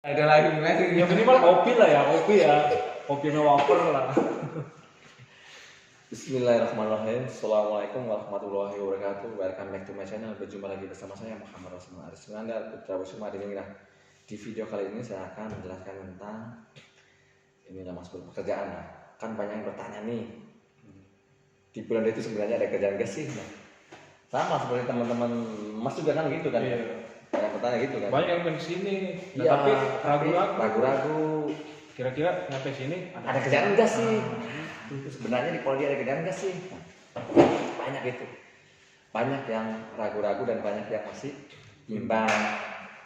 Ada lagi gimana? Ya minimal kopi lah ya, kopi sama wafer lah. Bismillahirrahmanirrahim. Assalamualaikum warahmatullahi wabarakatuh. Welcome back to my channel. Berjumpa lagi bersama saya Muhammad Rasul Arismanda Putra Wisma Adiningrat. Di video kali ini saya akan menjelaskan tentang inilah masuk pekerjaan. Kan banyak yang bertanya nih, di bulan itu sebenarnya ada kerjaan gak sih? Nah, sama seperti teman-teman Mas juga kan gitu kan? Iya. Banyak bertanya gitu kan? Banyak yang pengen sini, nah, Iya, tapi ragu-ragu. Kira-kira nyampe sini Ada kerjaan enggak sih? Itu sebenarnya di Polri ada kerjaan enggak sih? Banyak itu. Banyak yang ragu-ragu dan banyak yang masih bimbang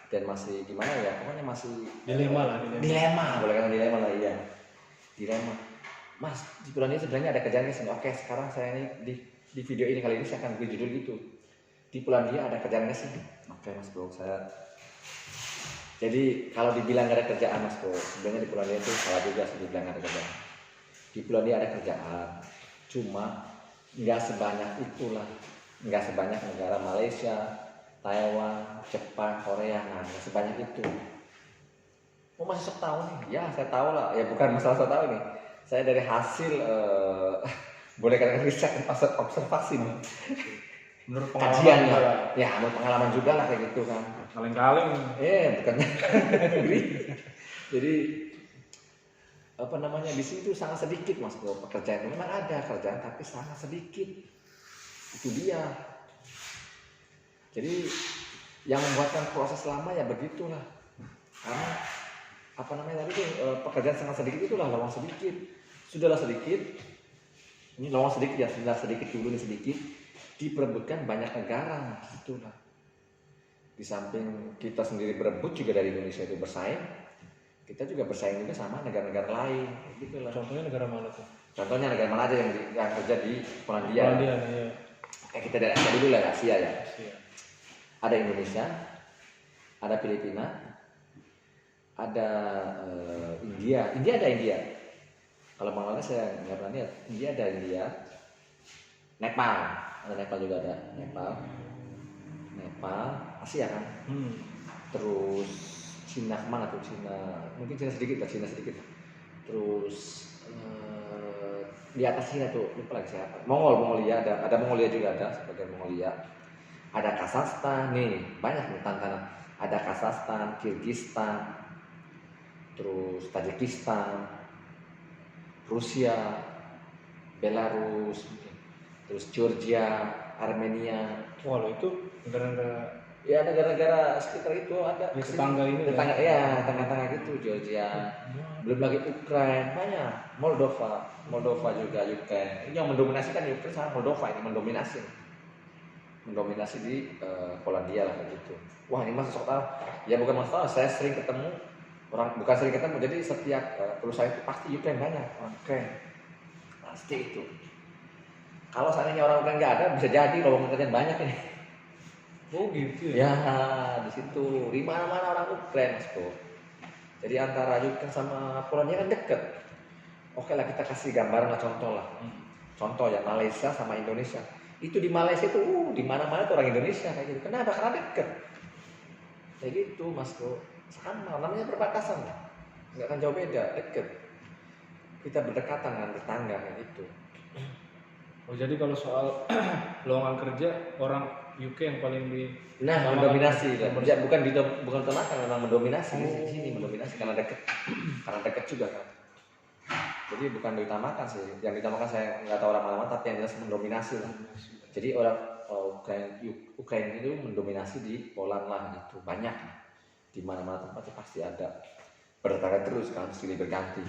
dan masih gimana ya? Pokoknya masih dilema lah. Dilema, boleh kata dilema lah, iya. Dilema. Mas, di bulan ini sebenarnya ada kerjaan nggak sih? Oke, sekarang saya ini di video ini kali ini saya akan beri judul gitu. Di bulan dia ada kerjaan nggak sih? Oke, Mas Bro, saya. Jadi kalau dibilang gak ada kerjaan, Mas Bro, sebenarnya di bulan dia itu salah juga sih dibilang gak ada kerjaan. Di bulan dia ada kerjaan, cuma nggak sebanyak itulah, nggak sebanyak negara Malaysia, Taiwan, Jepang, Korea, nah nggak sebanyak itu. Oh masih sok tahu nih? Ya saya tahu lah, ya bukan masalah sok tahu nih. Saya dari hasil boleh katakan riset observasi nih. Menurut Kajian pengalaman lah, ya menurut pengalaman juga lah kayak gitu kan. kaleng-kaleng. Bukan. Jadi apa namanya di situ sangat sedikit Mas Bro pekerjaan. Memang ada kerjaan tapi sangat sedikit. Itu dia. Jadi yang membuatkan proses lama ya begitulah. Karena apa namanya tadi tuh pekerjaan sangat sedikit itulah lowong sedikit. Sudahlah sedikit. Ini lowong sedikit ya, sudah sedikit dulu nih sedikit. Diperebutkan banyak negara gitulah. Di samping kita sendiri berebut juga dari Indonesia itu bersaing, kita juga bersaing juga sama negara-negara lain gitulah. Contohnya negara mana tuh? Contohnya negara mana aja yang kerja di Polandia. Polandia ya. Kita dari Asia dulu lah, Asia ya. Asia. Ada Indonesia, ada Filipina, ada India. Ada India. Kalau Bangladesh saya nggak pernah lihat. India ada India, Nepal. Ada Nepal juga ada Nepal, Asia kan. Terus Cina kemana tuh? Cina mungkin Cina sedikit lah, Cina sedikit. Terus di atas Cina tuh lupa lagi siapa. Mongolia ada Mongolia juga ada sebagian Mongolia. Ada Kazakhstan nih banyak nih tantangan. Ada Kazakhstan, Kirgistan, terus Tajikistan, Rusia, Belarus. Terus Georgia, Armenia. Wah lo itu negara-negara Ya negara-negara sekitar itu ada. di tetangga ini. Tetangga ya, tengah-tengah gitu Georgia. Belum lagi Ukraina, banyak. Moldova juga Ukraina. Yang mendominasi kan Ukraina sama Moldova ini mendominasi di Polandia lah gitu. Wah ini mas sok tahu. Ya bukan mas tahu, saya sering ketemu orang, bukan sering ketemu. Jadi setiap perusahaan itu pasti Ukraina banyak. Oke, pasti itu. Kalau seandainya orang Ukraina nggak ada, bisa jadi lowongan pekerjaan banyak ini. Oh gitu ya? Ya di situ, di mana-mana orang Ukraina, Mas Bro. Jadi antara Ukraina sama Polandia kan deket. Oke lah kita kasih gambaran lah, contoh lah. Contoh ya Malaysia sama Indonesia. Itu di Malaysia itu, di mana-mana tuh orang Indonesia kayak gitu. Kenapa? Karena deket. Kayak gitu, Mas Bro. Sama, namanya perbatasan lah. Nggak akan jauh beda, deket. Kita berdekatan dengan tetangga kayak gitu. Oh jadi kalau soal lowongan kerja orang UK yang paling mendominasi ya, bukan tenaga, memang mendominasi di sini mendominasi karena dekat juga kan. Jadi bukan diutamakan sih, yang diutamakan saya nggak tahu orang mana tapi yang jelas mendominasi lah. Jadi orang Ukraina itu mendominasi di Poland lah gitu, banyak di mana-mana tempatnya pasti ada, berdatangan terus kan, silih berganti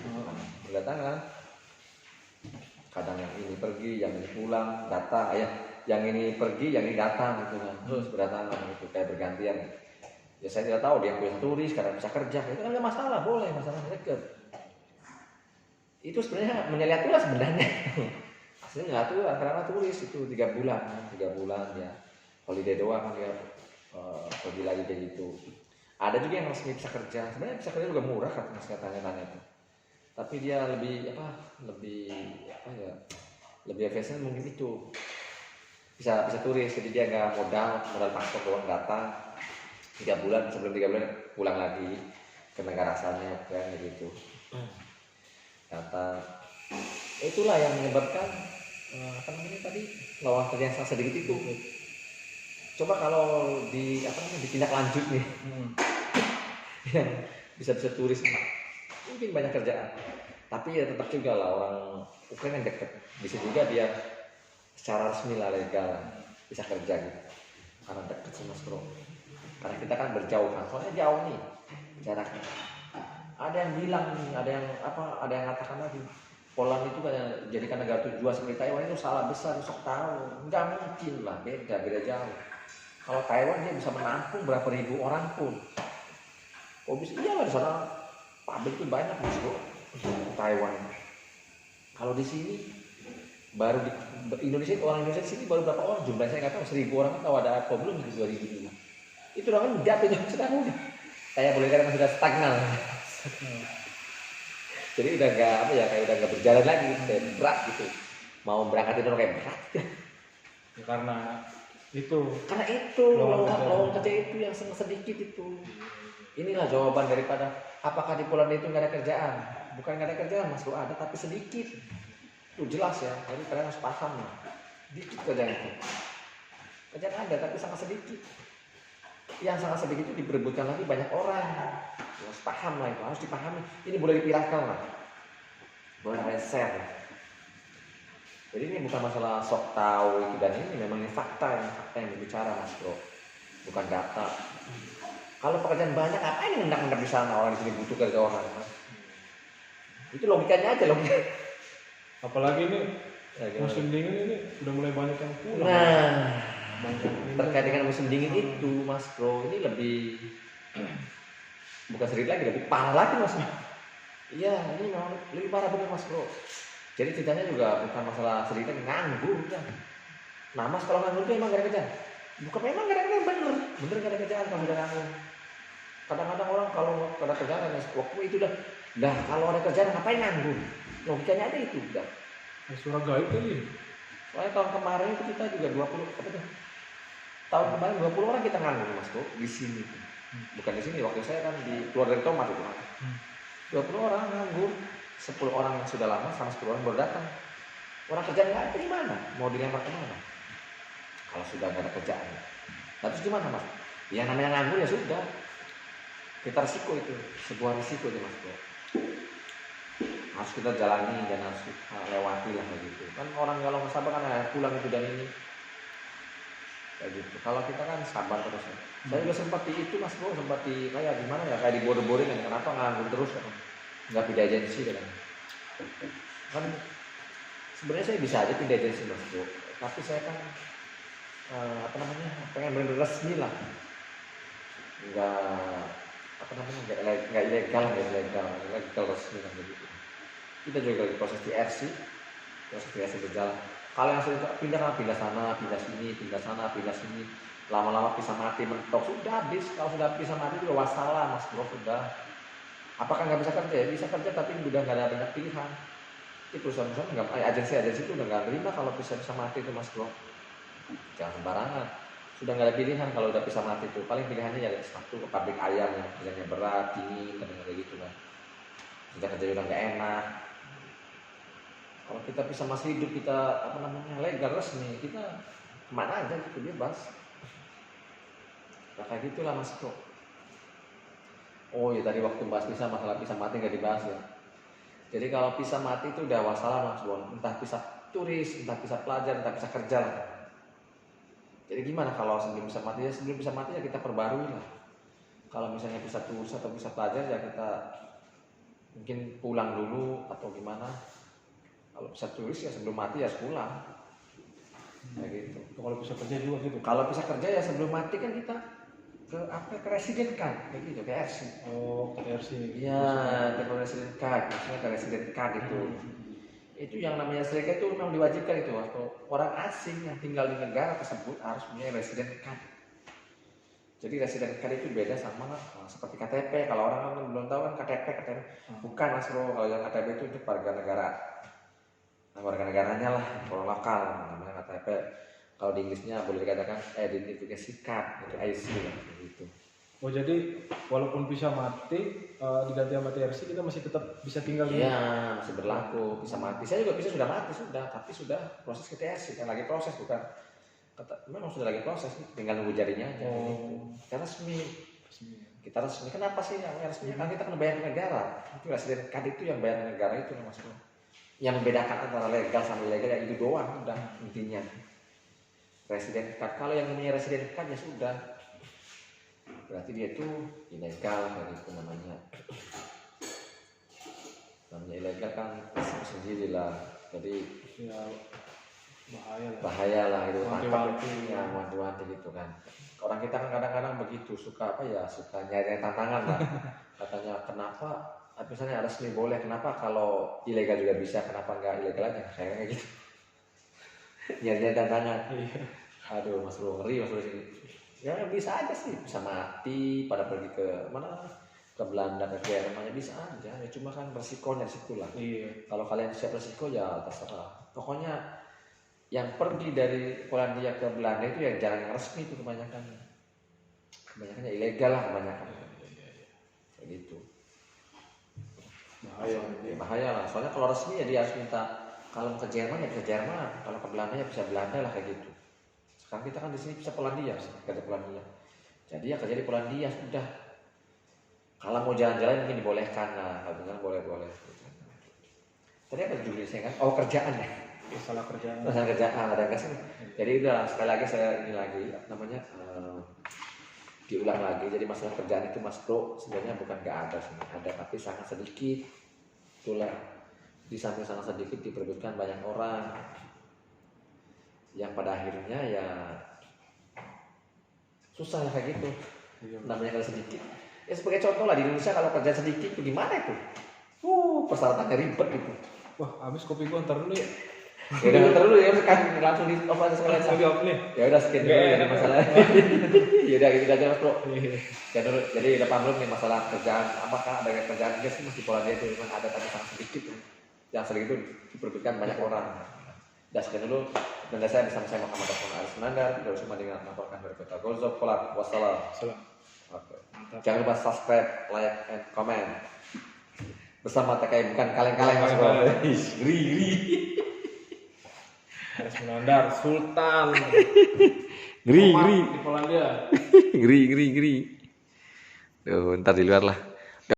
berdatangan. Kadang yang ini pergi, yang ini pulang, datang, yang ini pergi, yang ini datang gitu kan, terus berdatangan gitu kayak bergantian. Ya saya tidak tahu dia punya turis, kadang bisa kerja, itu kan nggak masalah, boleh, masalahnya deket. Itu sebenarnya menyelihat tuh sebenarnya, aslinya nggak tuh karena turis itu 3 bulan ya, holiday doang dia pergi lagi kayak gitu. Ada juga yang resmi bisa kerja, sebenarnya bisa kerja juga murah kan, mas katanya itu. Tapi dia lebih efisien mungkin itu bisa turis, jadi dia nggak modal paspor doang datang 3 bulan, sebelum 3 bulan pulang lagi. ke negara asalnya kan gitu. Kata itulah yang menyebabkan apa namanya tadi lowongan kerja yang sangat sedikit itu. Coba kalau di apa namanya ditindak lanjut nih yang bisa turis mungkin banyak kerjaan. Tapi ya tetap juga lah orang Ukraina yang dekat bisa juga dia secara resmi lah legal bisa kerja gitu karena dekat sama Bro. Karena kita kan berjauhan, soalnya jauh nih jaraknya. Ada yang bilang nih, ada yang katakan lagi Poland itu kayak jadikan negara tujuan seperti Taiwan itu salah besar, sok tahu. Nggak mungkin lah, beda jauh. Kalau Taiwan dia bisa menampung berapa ribu orang pun. Oh bisa, iya lah di sana pabrik itu banyak mas bro. Taiwan. Kalau di sini baru di Indonesia orang Indonesia di sini baru berapa orang jumlahnya saya nggak tahu 1.000 orang tahu ada apa belum di 2002. Itu orang kan jatuh sudah udah. Saya boleh katakan sudah stagnan. Jadi udah nggak apa ya kayak udah nggak berjalan lagi kayak berat gitu. Mau berangkat itu kayak berat. Ya, karena itu lowongan kerja itu yang sedikit itu. Inilah jawaban daripada apakah di Poland itu nggak ada kerjaan? Bukan nggak ada kerjaan mas, ada tapi sedikit. Itu jelas ya. Jadi kalian harus paham ya. Dikit kerjaan itu. Kerjaan ada tapi sangat sedikit. Yang sangat sedikit itu diperebutkan lagi banyak orang. Harus paham lah itu, harus dipahami. Ini boleh dipiralkan lah, boleh share lah. Jadi ini bukan masalah sok tahu itu dan ini memang ini fakta yang berbicara mas bro, bukan data. Kalau pekerjaan banyak apa ini hendak di sana orang di sini butuh kerja orang mas. Itu logikanya aja logika. Apalagi ini Ya, musim dingin ini udah mulai banyak yang pulang. Nah, banyak terkait dengan musim dingin itu mas bro, ini lebih bukan sedikit lagi, lebih parah lagi mas. Iya, ini memang lebih parah benar mas bro. Jadi ceritanya juga bukan masalah sedikit lagi, nganggur kan. Nah mas kalau nganggur itu emang gak ada kerjaan. Bukan memang gak ada kerjaan, bener gak ada kerjaan kalau udah nganggur. Kadang-kadang orang kalau gak ada kerjaan, waktu itu dah kalau ada kerjaan ngapain nganggur? Logikanya ada itu udah. suara gaib tadi. Soalnya tahun kemarin itu kita juga 20 apa tuh? Tahun kemarin 20 orang kita nganggur mas bro di sini. Bukan di sini, waktu saya kan di keluar dari tomat itu. 20 orang nganggur, 10 orang yang sudah lama sama 10 orang baru datang. Orang kerjaan nggak ada di mana? Mau dilempar ke mana? Kalau sudah nggak ada kerjaan. Nah, terus gimana mas? Ya namanya nganggur ya sudah. Kita risiko itu, sebuah risiko itu mas bro. Harus kita jalani dan harus kita lewati lah gitu. Kan orang kalau nggak sabar kan pulang itu dan ini. Kayak gitu. Kalau kita kan sabar terus ya. Saya juga sempat di itu mas bro, sempat di kayak gimana ya, kayak dibodoh-bodohin kan, kenapa nganggur terus kan, nggak pindah agensi kan sebenarnya saya bisa aja pindah agensi mas bro, tapi saya kan apa namanya pengen bener resmi lah, nggak apa namanya nggak ilegal resmi kan begitu. Kita juga lagi proses TRC berjalan. Kalau yang sudah pindah sana, pindah sini, pindah sana, pindah sini, lama-lama bisa mati mentok sudah habis. Kalau sudah bisa mati juga wassalam mas bro sudah. Apakah nggak bisa kerja? Ya, bisa kerja tapi udah nggak ada banyak pilihan. Itu perusahaan-perusahaan nggak, agensi itu udah nggak terima kalau bisa mati itu mas bro. Jangan sembarangan. Sudah nggak ada pilihan kalau udah bisa mati itu. Paling pilihannya ya satu ke pabrik ayam yang kerjanya berat, dingin, kayak gitu kan. Kerja udah nggak enak. Kalau kita bisa masih hidup, kita apa namanya legal resmi, kita kemana aja gitu bebas. Nah, kayak gitulah mas bro. Oh ya tadi waktu bahas pisah, masalah pisah mati nggak dibahas ya. Jadi kalau pisah mati itu udah wassalam mas bro. Entah pisah turis, entah pisah pelajar, entah pisah kerja lah. Jadi gimana kalau sebelum pisah mati ya, sebelum pisah mati ya kita perbarui lah. Kalau misalnya pisah turis atau pisah pelajar ya kita mungkin pulang dulu atau gimana. Kalau bisa tulis ya sebelum mati ya pulang. Kayak gitu. Kalau bisa kerja juga gitu. Kalau bisa kerja ya sebelum mati kan kita ke resident card kayak gitu, ke RC. Oh, ke RC. Iya, ke resident card, maksudnya ke resident card itu. Itu yang namanya serikat itu memang diwajibkan itu. Orang asing yang tinggal di negara tersebut harus punya resident card. Jadi resident card itu beda sama seperti KTP. Kalau orang kan belum tahu kan KTP. Bukan mas bro, kalau yang KTP itu warga negara. Warga negaranya lah, orang lokal namanya KTP. Kalau di Inggrisnya boleh dikatakan identification card, itu IC lah gitu. Oh jadi walaupun visa mati diganti sama TRC kita masih tetap bisa tinggal di. Iya, masih berlaku, bisa mati. Saya juga bisa sudah mati sudah, tapi sudah proses ke TRC kan lagi proses bukan. Memang sudah lagi proses, tinggal nunggu jadinya aja. Kita resmi. Kita resmi. Kenapa sih yang resmi? Kan kita kan bayar negara. Itu residen card itu yang bayar negara itu maksudnya. Yang membedakan antara legal sama ilegal ya itu doang udah intinya. Residen card, kalau yang namanya residen card ya sudah, berarti dia itu ilegal kayak itu namanya ilegal kan sendiri lah, jadi Ya bahaya lah itu Wanti-wanti. ya wanti-wanti gitu kan. Orang kita kan kadang-kadang begitu suka suka nyari tantangan lah. Katanya kenapa misalnya resmi boleh, kenapa kalau ilegal juga bisa, kenapa enggak ilegal aja, kayak gitu. Nyari tantangan. Aduh, Mas Bro, ngeri Mas Bro sini. Ya bisa aja sih, bisa mati pada pergi ke mana, ke Belanda, ke Jerman, bisa aja. Ya cuma kan resikonya situ lah. Iya. Kalau kalian siap resiko ya terserah. Pokoknya yang pergi dari Polandia ke Belanda itu yang jarang yang resmi itu kebanyakan ya ilegal lah kebanyakan. Kayak gitu. Bahaya lah. Soalnya kalau resmi ya dia harus minta, kalau ke Jerman ya bisa Jerman, kalau ke Belanda ya bisa Belanda lah kayak gitu. Sekarang kita kan di sini bisa Polandia, kerja Polandia. Jadi ya kerja di Polandia sudah. Kalau mau jalan-jalan mungkin dibolehkan lah, kalau bilang boleh. Tadi apa judulnya saya kan? Oh kerjaan ya. Masalah kerjaan. Masalah kerjaan ada nggak sih? Jadi udah sekali lagi saya ini lagi namanya diulang lagi. Jadi masalah kerjaan itu Mas Bro sebenarnya bukan nggak ada sih, ada tapi sangat sedikit. Itulah di samping sangat sedikit diperebutkan banyak orang. Yang pada akhirnya ya susah lah kayak gitu. Namanya kalau sedikit. Ya sebagai contoh lah di Indonesia kalau kerja sedikit itu gimana itu? Persyaratannya ribet gitu. Wah, habis kopi gua ntar dulu ya. Ya udah ntar dulu ya kan langsung di off aja sekalian. Lagi off nih. Ya udah sekian dulu ya masalah. Ya udah gitu aja Mas Bro. Jadi udah paham belum nih masalah kerjaan, apakah ada kerjaan guys mesti Polandia itu memang ada tapi sangat sedikit. Yang sedikit itu diperbutkan banyak orang. Udah sekian dulu. Dan saya bersama saya Muhammad Aris Menandar dari Cuma dengan melaporkan dari Kota Golzop Polat. Wassalam. Oke. Jangan lupa subscribe, like, and comment. Bersama TKI bukan kaleng-kaleng Mas Bro. Gri. Aris Menandar, Sultan. Gri. Di Polandia. Gri. Tuh, ntar di luar lah.